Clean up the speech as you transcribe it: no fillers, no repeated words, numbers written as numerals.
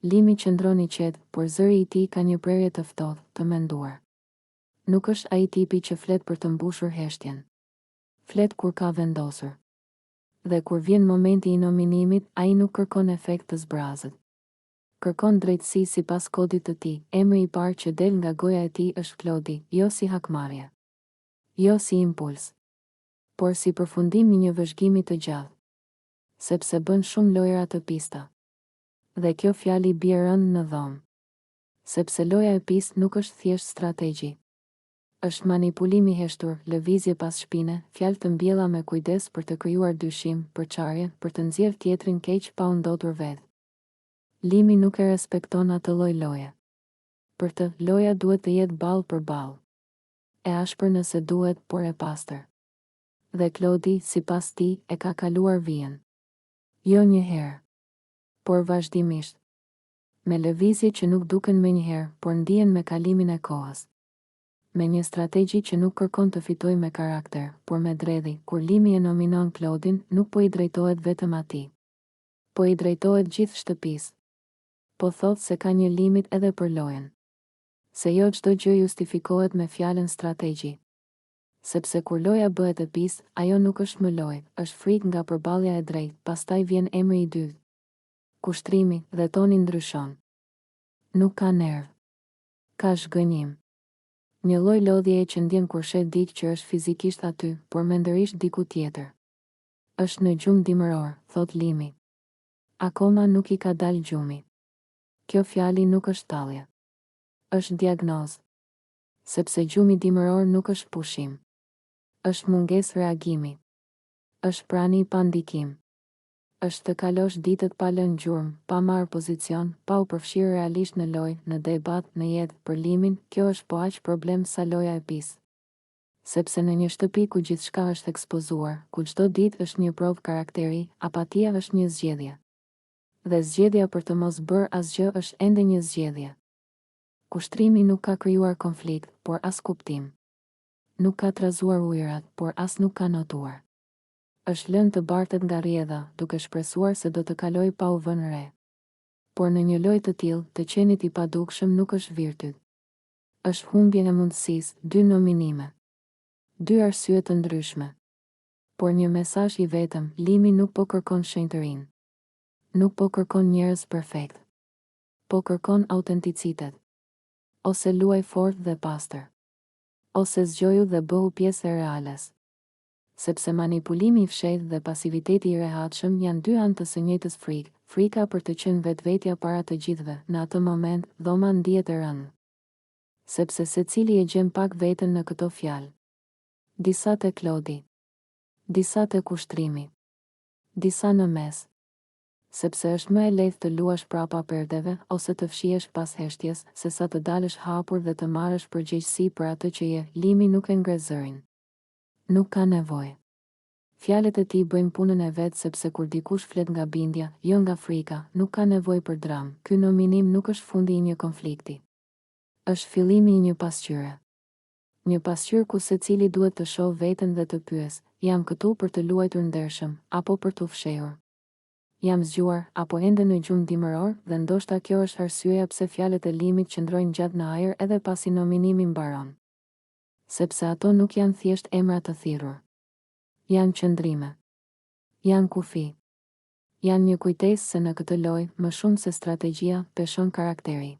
Limi qëndron i qetë, por zëri i tij ka një prerje të ftohtë, të menduar. Nuk është ai tipi që flet për të mbushur heshtjen. Flet kur ka vendosur. Dhe kur vjen momenti i nominimit, ai nuk kërkon efekt të zbrazët. Kërkon drejtësi sipas kodit të tij. Emri i parë që del nga goja e tij është Klodi, jo si hakmarrje, jo si impuls, por si përfundim i një vëzhgimi të gjallë. Sepse bën shumë lojra të pista. Dhe kjo fjali bie rënd në dhomë. Sepse loja e pistë nuk është thjesht strategji. Është manipulim i heshtur, lëvizje pas shpine, fjalë të mbjella me kujdes për të krijuar dyshim, përçarje, për të nxjerrë tjetrin keq pa u ndotur vetë. Limi nuk e respekton atë lloj loje. Për të, loja duhet të jetë ballë për ballë. E ashpër nëse duhet, por e pastër. Dhe Klodi, sipas tij, e ka kaluar vijën. Jo një herë, por vazhdimisht. Me lëvizje që nuk duken menjëherë, por ndihen me kalimin e kohës. Me një strategji që nuk kërkon të fitojë me karakter, por me dredhi. Kur Limi e nominon Klodin, nuk po i drejtohet vetëm atij, po i drejtohet gjithë shtëpisë. Po thotë se ka një limit edhe për lojën. Se jo çdo gjë justifikohet me fjalën strategji. Sepse kur loja bëhet e pistë, ajo nuk është më lojë, është frikë nga përballja e drejtë, pastaj vjen emri i dytë. Kushtrimi, dhe toni ndryshon. Nuk ka nerv. Ka zhgënjim. Një lloj lodhjeje që ndjen kur shet diç që është fizikisht aty, por mendërisht diku tjetër. Është në gjumë dimëror, thot Limi. Akoma nuk i ka dalë gjumi. Kjo fjali nuk është tallje. Është diagnozë. Sepse gjumi dimëror nuk është pushim. Është mungesë reagimi. Është prani pa ndikim. Është të kalosh ditët pa lënë gjurmë, pa marrë pozicion, pa u përfshirë realisht në lojë, në debat, në jetë. Për Limin, kjo është po aq problem sa loja e pisë. Sepse në një shtëpi ku gjithçka është ekspozuar, ku çdo ditë është një provë karakteri, apatia është një zgjedhje. Dhe zgjedhja për të mos bërë asgjë është ende një zgjedhje. Kushtrimi nuk ka krijuar konflikt, por as kuptim. Nuk ka trazuar ujërat, por as nuk ka notuar. Është lënë të bartet nga rrjedha, duke shpresuar se do të kaloj pa u vënë re. Por në një lojë të tillë, të qenit i padukshëm nuk është virtyt. Është humbje e mundësisë, 2 nominime. 2 arsye të ndryshme. Por një mesazh i vetëm. Limi nuk po kërkon shenjtërinë. Nuk po kërkon njerëz perfekt. Po kërkon autenticitet. Ose luaj fort dhe pastër. Ose zgjoju dhe bëhu pjesë e reales. Sepse manipulimi i fshehtë dhe pasiviteti i rehatshëm janë 2 anë të së njëjtës frikë. Frika për të qenë vetvetja para të gjithëve. Në atë moment, dhoma ndihet e rëndë. Sepse secili e gjen pak veten në këto fjalë. Disa te Klodi. Disa te kushtrimi. Disa në mes. Sepse është më e lehtë të luash prapa perdeve, ose të fshihesh pas heshtjes, se sa të dalësh hapur dhe të marrësh përgjegjësi për atë që je. Limi nuk e ngre zërin. Nuk ka nevojë. Fjalët e tij bëjnë punën e vet sepse kur dikush flet nga bindja, jo nga frika, nuk ka nevojë për dramë. Ky nominim nuk është fundi i një konflikti. Është fillimi i një pasqyre. Një pasqyrë ku secili duhet të shohë veten dhe të pyes, jam këtu për të luajtur ndershëm, apo për t'u fshehur? Jam zgjuar, apo ende në gjumë dimëror? Dhe ndoshta kjo është arsyeja pse fjalët e Limit qëndrojnë gjatë në ajër edhe pasi nominimi mbaron. Sepse ato nuk janë thjesht emra të thirrur. Janë qëndrime. Janë kufi. Janë një kujtesë se në këtë lojë, më shumë se strategjia, peshon karakteri.